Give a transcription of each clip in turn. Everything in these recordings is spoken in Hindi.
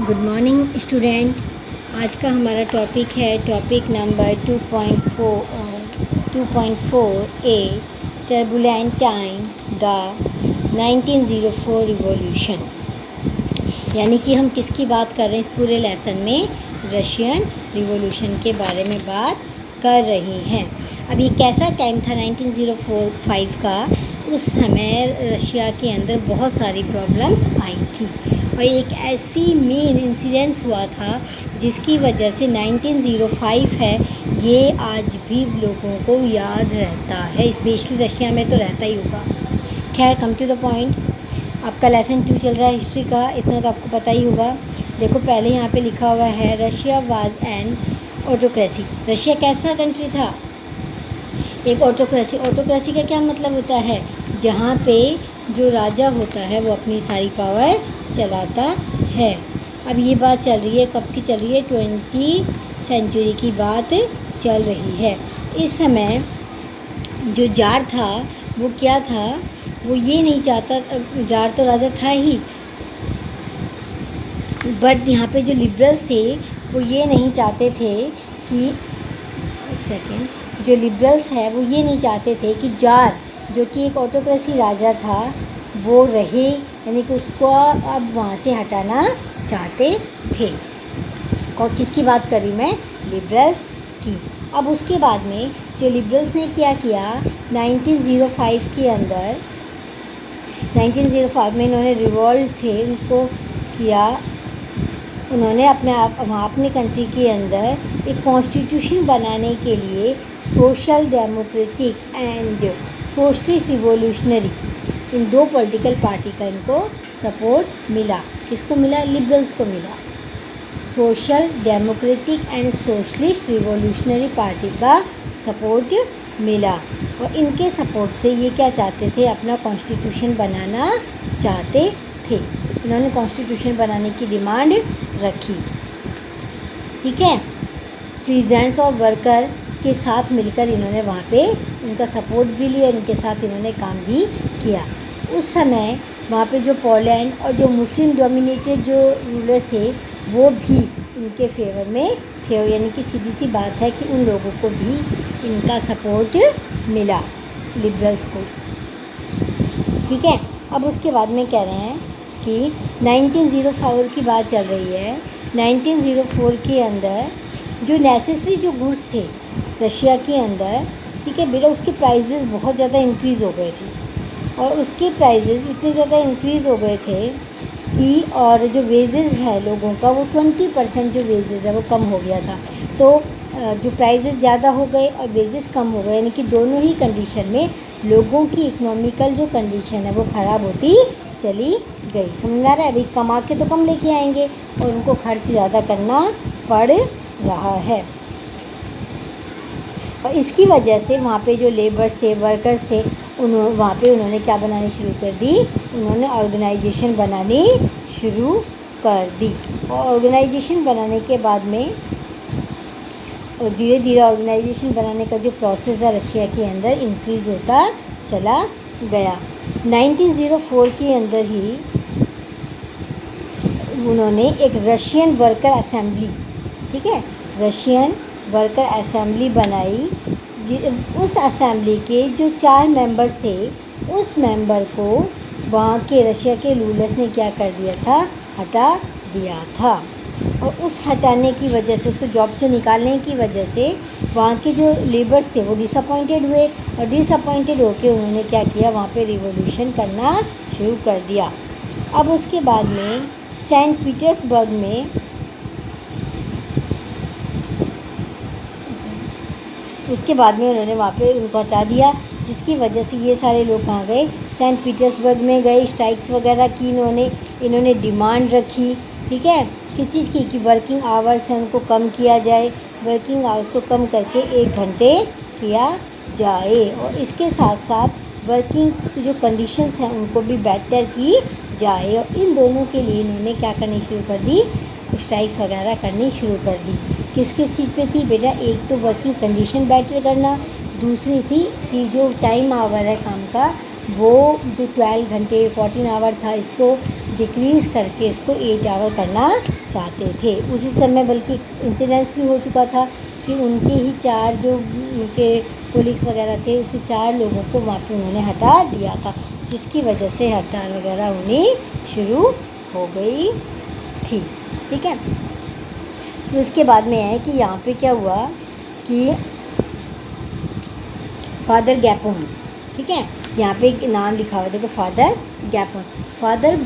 Good morning student. आज का हमारा टॉपिक है topic number 2.4 A turbulent time the 1904 revolution. यानी कि हम किसकी बात कर रहे हैं इस पूरे लेसन में? रशियन रिवॉल्यूशन के बारे में बात कर रहे हैं। अब ये कैसा टाइम था 1905 का? उस समय रशिया के अंदर बहुत सारी प्रॉब्लम्स आई थी और एक ऐसी मेन इंसिडेंस हुआ था जिसकी वजह से 1905 है ये आज भी लोगों को याद रहता है, स्पेशली रशिया में तो रहता ही होगा। खैर, कम टू द पॉइंट। आपका लेसन 2 चल रहा है हिस्ट्री का, इतना तो आपको पता ही होगा। देखो पहले यहाँ पे लिखा हुआ है Russia was an autocracy. Russia कैसा कंट्री था? एक ऑटोक्रेसी। ऑटोक्रेसी का क्या मतलब होता है? जहाँ पे जो राजा होता है वो अपनी सारी पावर चलाता है। अब ये बात चल रही है, कब की चल रही है? 20वीं सेंचुरी की बात चल रही है। इस समय जो जार था वो क्या था? वो ये नहीं चाहता, जार तो राजा था ही, बट यहाँ पे जो लिबरल्स थे वो ये नहीं चाहते थे कि एक सेकेंड, जो लिबरल्स है वो ये नहीं चाहते थे कि जार जो कि एक ऑटोक्रेसी राजा था वो रहे, यानी कि उसको अब वहाँ से हटाना चाहते थे। और किसकी बात कर रही मैं? लिबरल्स की। अब उसके बाद में जो लिबरल्स ने क्या किया 1905 के अंदर, 1905 में इन्होंने रिवॉल्ट थे उनको किया, उन्होंने अपने कंट्री के अंदर एक कॉन्स्टिट्यूशन बनाने के लिए social democratic and socialist revolutionary, इन दो पॉलिटिकल पार्टी का इनको सपोर्ट मिला। किसको मिला? लिबरल्स को मिला। Social democratic and socialist revolutionary party का सपोर्ट मिला और इनके सपोर्ट से ये क्या चाहते थे? अपना कॉन्स्टिट्यूशन बनाना चाहते थे। इन्होंने कॉन्स्टिट्यूशन बनाने की डिमांड रखी, ठीक है। प्रेजेंट्स और वर्कर के साथ मिलकर इन्होंने वहाँ पे उनका सपोर्ट भी लिया, इनके साथ इन्होंने काम भी किया। उस समय वहाँ पे जो पोलैंड और जो मुस्लिम डोमिनेटेड जो रूलर थे वो भी इनके फेवर में थे, यानी कि सीधी सी बात है कि उन लोगों को भी इनका सपोर्ट मिला, लिबरल्स को, ठीक है। अब उसके बाद में कह रहे हैं कि 1904 की बात चल रही है। 1904 के अंदर जो नेसेसरी जो गुड्स थे रशिया के अंदर, ठीक है बेटा, उसके प्राइजेस बहुत ज़्यादा इंक्रीज़ हो गए थे और उसके प्राइजेस इतने ज़्यादा इंक्रीज़ हो गए थे कि और जो वेजेस है लोगों का वो 20% जो वेजेस है वो कम हो गया था। तो जो प्राइजेस ज़्यादा हो गए और वेजेस कम हो गए, यानी कि दोनों ही कंडीशन में लोगों की इकोनॉमिकल जो कंडीशन है वो ख़राब होती चली गई। समझ में आ रहा है? अभी कमा के तो कम लेके आएंगे और उनको खर्च ज़्यादा करना पड़ रहा है और इसकी वजह से वहाँ पे जो लेबर्स थे, वर्कर्स थे, वहाँ पे उन्होंने क्या बनानी शुरू कर दी? उन्होंने ऑर्गेनाइजेशन बनानी शुरू कर दी और ऑर्गेनाइजेशन बनाने के बाद में और धीरे धीरे ऑर्गेनाइजेशन बनाने का जो प्रोसेस है रशिया के अंदर इंक्रीज़ होता चला गया। 1904 के अंदर ही उन्होंने एक रशियन वर्कर असेंबली, ठीक है, रशियन वर्कर असेंबली बनाई। उस असेंबली के जो 4 मेंबर्स थे उस मेंबर को वहाँ के रशिया के रूलर्स ने क्या कर दिया था? हटा दिया था और उस हटाने की वजह से, उसको जॉब से निकालने की वजह से वहाँ के जो लेबर्स थे वो डिसअपॉइंटेड हुए और डिसअपॉइंटेड होकर उन्होंने क्या किया? वहाँ पे रिवॉल्यूशन करना शुरू कर दिया। अब उसके बाद में सेंट पीटर्सबर्ग में उन्होंने वहाँ पे उनको हटा दिया, जिसकी वजह से ये सारे लोग कहाँ गए? सेंट पीटर्सबर्ग में गए। स्ट्राइक्स वगैरह की इन्होंने डिमांड रखी, ठीक है, किस चीज़ की? कि वर्किंग आवर्स हैं उनको कम किया जाए, वर्किंग आवर्स को कम करके 1 घंटे किया जाए और इसके साथ साथ वर्किंग की जो कंडीशंस हैं उनको भी बेटर की जाए। और इन दोनों के लिए इन्होंने क्या करनी शुरू कर दी? स्ट्राइक्स वगैरह करनी शुरू कर दी। किस किस चीज़ पे थी बेटा? एक तो वर्किंग कंडीशन बेटर करना, दूसरी थी कि जो टाइम आवर है काम का वो जो 12 घंटे 14 आवर था इसको डिक्रीज़ करके इसको 8 आवर करना चाहते थे। उसी समय बल्कि इंसिडेंस भी हो चुका था कि उनके ही 4 जो उनके कोलिग्स वगैरह थे, उसे 4 लोगों को वहाँ पे उन्होंने हटा दिया था, जिसकी वजह से हड़ताल वगैरह होनी शुरू हो गई थी। ठीक है, फिर उसके बाद में है कि यहाँ पे क्या हुआ कि फादर गैपोन, ठीक है, यहाँ पे एक नाम लिखा हुआ है, देखो फादर गैपोन। फादर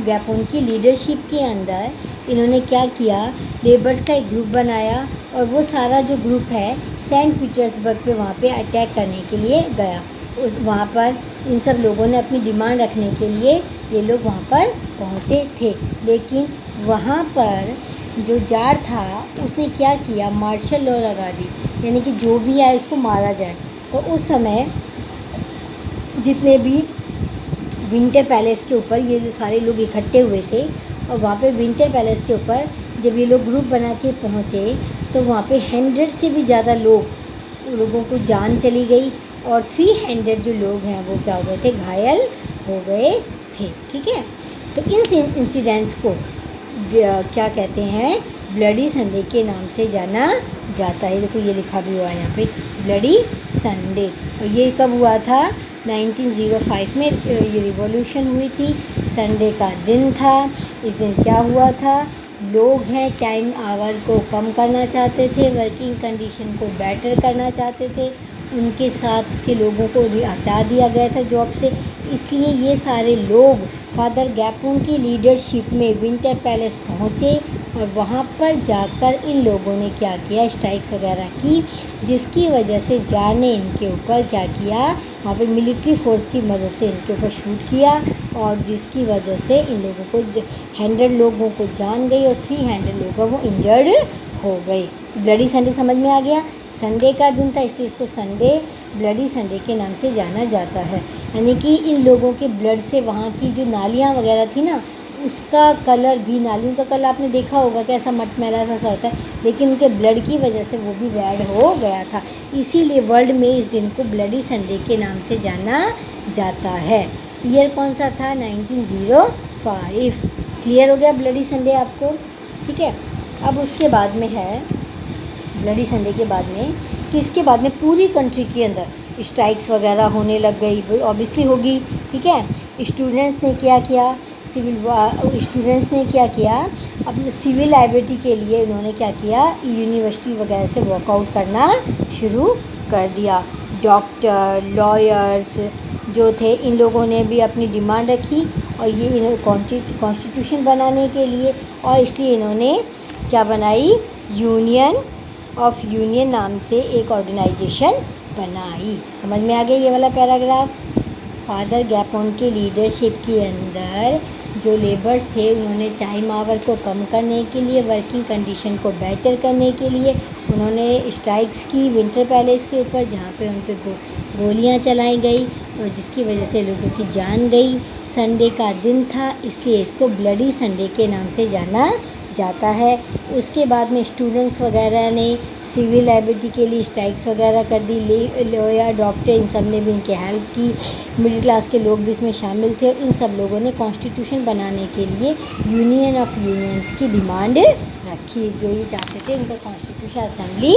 गैपोन की लीडरशिप के अंदर इन्होंने क्या किया, लेबर्स का एक ग्रुप बनाया और वो सारा जो ग्रुप है सेंट पीटर्सबर्ग पे वहाँ पे अटैक करने के लिए गया। उस वहाँ पर इन सब लोगों ने अपनी डिमांड रखने के लिए ये लोग वहाँ पर पहुँचे थे, लेकिन वहाँ पर जो जार था उसने क्या किया, मार्शल लॉ लगा दी, यानी कि जो भी आए उसको मारा जाए। तो उस समय जितने भी विंटर पैलेस के ऊपर ये सारे लोग इकट्ठे हुए थे और वहाँ पे विंटर पैलेस के ऊपर जब ये लोग ग्रुप बना के पहुँचे तो वहाँ पे 100 से भी ज़्यादा लोगों को जान चली गई और 300 जो लोग हैं वो क्या हो गए थे, घायल हो गए थे। ठीक है, तो इन इंसिडेंट्स को क्या कहते हैं, ब्लडी संडे के नाम से जाना जाता है। देखो ये लिखा भी हुआ है यहाँ पे, ब्लडी संडे। और ये कब हुआ था, 1905 में ये रिवॉल्यूशन हुई थी, संडे का दिन था। इस दिन क्या हुआ था, लोग हैं टाइम आवर को कम करना चाहते थे, वर्किंग कंडीशन को बेटर करना चाहते थे, उनके साथ के लोगों को हटा दिया गया था जॉब से, इसलिए ये सारे लोग फादर गैपोन की लीडरशिप में विंटर पैलेस पहुँचे और वहाँ पर जाकर इन लोगों ने क्या किया, स्ट्राइक्स वगैरह की, जिसकी वजह से जार ने इनके ऊपर क्या किया, वहाँ पे मिलिट्री फोर्स की मदद से इनके ऊपर शूट किया और जिसकी वजह से इन लोगों को 100 लोगों को जान गई और 300 लोग वो इंजर्ड हो गए। ब्लडी संडे समझ में आ गया, संडे का दिन था इसलिए इसको संडे ब्लडी संडे के नाम से जाना जाता है। यानी कि इन लोगों के ब्लड से वहाँ की जो नालियाँ वगैरह थी ना, उसका कलर भी, नालियों का कलर आपने देखा होगा कैसा मटमैला सा होता है, लेकिन उनके ब्लड की वजह से वो भी रेड हो गया था, इसीलिए वर्ल्ड में इस दिन को ब्लडी संडे के नाम से जाना जाता है। ईयर कौन सा था, 1905। क्लियर हो गया ब्लडी संडे आपको। ठीक है, अब उसके बाद में है ब्लडी संडे के बाद में कि इसके बाद में पूरी कंट्री के अंदर स्ट्राइक्स वगैरह होने लग गई, ऑब्वियसली होगी। ठीक है, स्टूडेंट्स ने क्या किया, स्टूडेंट्स ने क्या किया, अपने सिविल लाइबिलिटी के लिए उन्होंने क्या किया, यूनिवर्सिटी वगैरह से वॉकआउट करना शुरू कर दिया। डॉक्टर, लॉयर्स जो थे, इन लोगों ने भी अपनी डिमांड रखी और ये कॉन्स्टिट्यूशन बनाने के लिए, और इसलिए इन्होंने क्या बनाई, यूनियन नाम से एक ऑर्गेनाइजेशन बनाई। समझ में आ गया ये वाला पैराग्राफ। फादर गैपोन के लीडरशिप के अंदर जो लेबर्स थे उन्होंने टाइम आवर को कम करने के लिए, वर्किंग कंडीशन को बेहतर करने के लिए उन्होंने स्ट्राइक्स की विंटर पैलेस के ऊपर, जहाँ पे उन पे गोलियाँ चलाई गई और जिसकी वजह से लोगों की जान गई। संडे का दिन था इसलिए इसको ब्लडी संडे के नाम से जाना जाता है। उसके बाद में स्टूडेंट्स वगैरह ने सिविल लाइबिलिटी के लिए स्ट्राइक्स वगैरह कर दी, लॉयर, डॉक्टर, इन सब ने भी इनकी हेल्प की, मिडिल क्लास के लोग भी इसमें शामिल थे। इन सब लोगों ने कॉन्स्टिट्यूशन बनाने के लिए यूनियन ऑफ यूनियंस की डिमांड रखी, जो ये चाहते थे उनका कॉन्स्टिट्यूशन असेंबली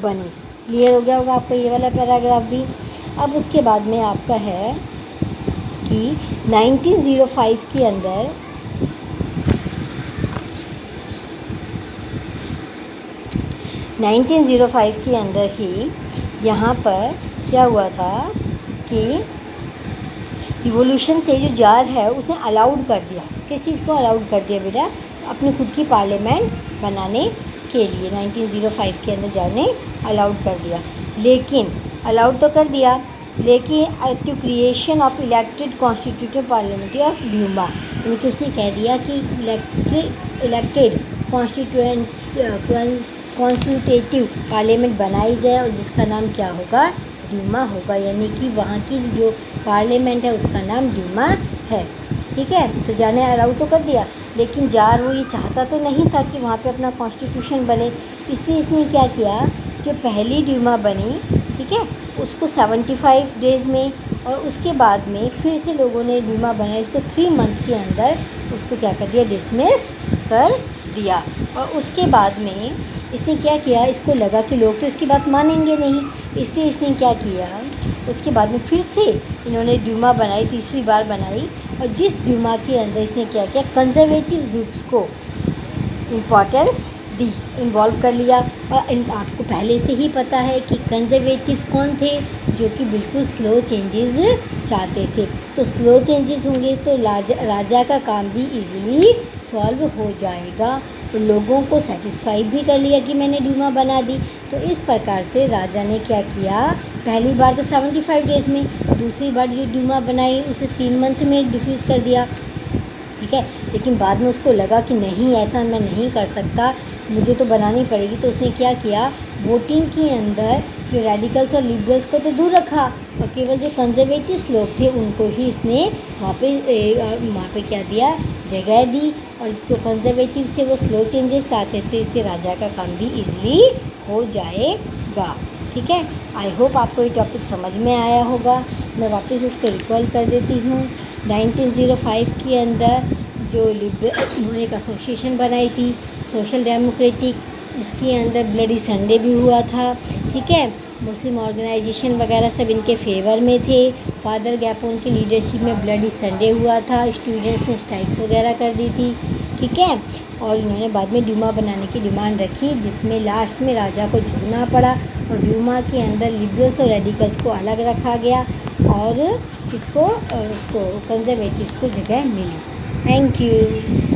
बने। क्लियर हो गया होगा आपको ये वाला पैराग्राफ भी। अब उसके बाद में आपका है कि 1905 के अंदर ही यहाँ पर क्या हुआ था कि रिवॉल्यूशन से जो जार है उसने अलाउड कर दिया, किस चीज़ को अलाउड कर दिया बेटा, अपनी खुद की पार्लियामेंट बनाने के लिए 1905 के अंदर जार ने अलाउड कर दिया। लेकिन अलाउड तो कर दिया, लेकिन to creation of elected constitutive parliamentary of Duma, यानी कि उसने कह दिया कि इलेक्टेड कॉन्स्टिट्यूटिव पार्लियामेंट बनाई जाए और जिसका नाम क्या होगा, ड्यूमा होगा, यानी कि वहाँ की जो पार्लियामेंट है उसका नाम ड्यूमा है। ठीक है, तो जाने अलाउ तो कर दिया, लेकिन जार वो ये चाहता तो नहीं था कि वहाँ पे अपना कॉन्स्टिट्यूशन बने, इसलिए इसने क्या किया, जो पहली ड्यूमा बनी, ठीक है, उसको 75 डेज़ में, और उसके बाद में फिर से लोगों ने ड्यूमा बनाई, इसको 3 मंथ के अंदर उसको क्या कर दिया, डिसमिस कर दिया। और उसके बाद में इसने क्या किया, इसको लगा कि लोग तो इसकी बात मानेंगे नहीं, इसलिए इसने क्या किया, उसके बाद में फिर से इन्होंने ड्यूमा बनाई, तीसरी बार बनाई। और जिस ड्यूमा के अंदर इसने क्या किया, कंजर्वेटिव ग्रुप्स को इम्पोर्टेंस दी, इन्वॉल्व कर लिया। और आपको पहले से ही पता है कि कंजर्वेटिव्स कौन थे, जो कि बिल्कुल स्लो चेंजेस चाहते थे। तो स्लो चेंजेस होंगे तो राजा का काम भी इजीली सॉल्व हो जाएगा। तो लोगों को सेटिस्फाई भी कर लिया कि मैंने ड्यूमा बना दी। तो इस प्रकार से राजा ने क्या किया, पहली बार तो 75 डेज़ में, दूसरी बार जो ड्यूमा बनाई उसे 3 मंथ में डिफ्यूज़ कर दिया, ठीक है। लेकिन बाद में उसको लगा कि नहीं, ऐसा मैं नहीं कर सकता, मुझे तो बनानी पड़ेगी। तो उसने क्या किया, वोटिंग के अंदर जो रेडिकल्स और लिबरल्स को तो दूर रखा, और केवल जो कंजर्वेटिव्स लोग थे उनको ही इसने वहाँ पे क्या दिया, जगह दी। और जो कंजर्वेटिव थे वो स्लो चेंजेस चाहते थे, इससे राजा का काम भी इजीली हो जाएगा, ठीक है। आई होप आपको ये टॉपिक समझ में आया होगा। मैं वापस इसको रिकॉल कर देती हूँ। 1905 के अंदर जो उन्होंने एक एसोसिएशन बनाई थी, सोशल डेमोक्रेटिक, इसके अंदर ब्लडी संडे भी हुआ था, ठीक है। मुस्लिम ऑर्गेनाइजेशन वगैरह सब इनके फेवर में थे। फादर गैपोन की लीडरशिप में ब्लडी संडे हुआ था, स्टूडेंट्स ने स्ट्राइक्स वगैरह कर दी थी, ठीक है। और इन्होंने बाद में ड्यूमा बनाने की डिमांड रखी, जिसमें लास्ट में राजा को झुकना पड़ा। और ड्यूमा के अंदर लिबरल्स और रेडिकल्स को अलग रखा गया और उसको कंजर्वेटिव्स को जगह मिली। Thank you.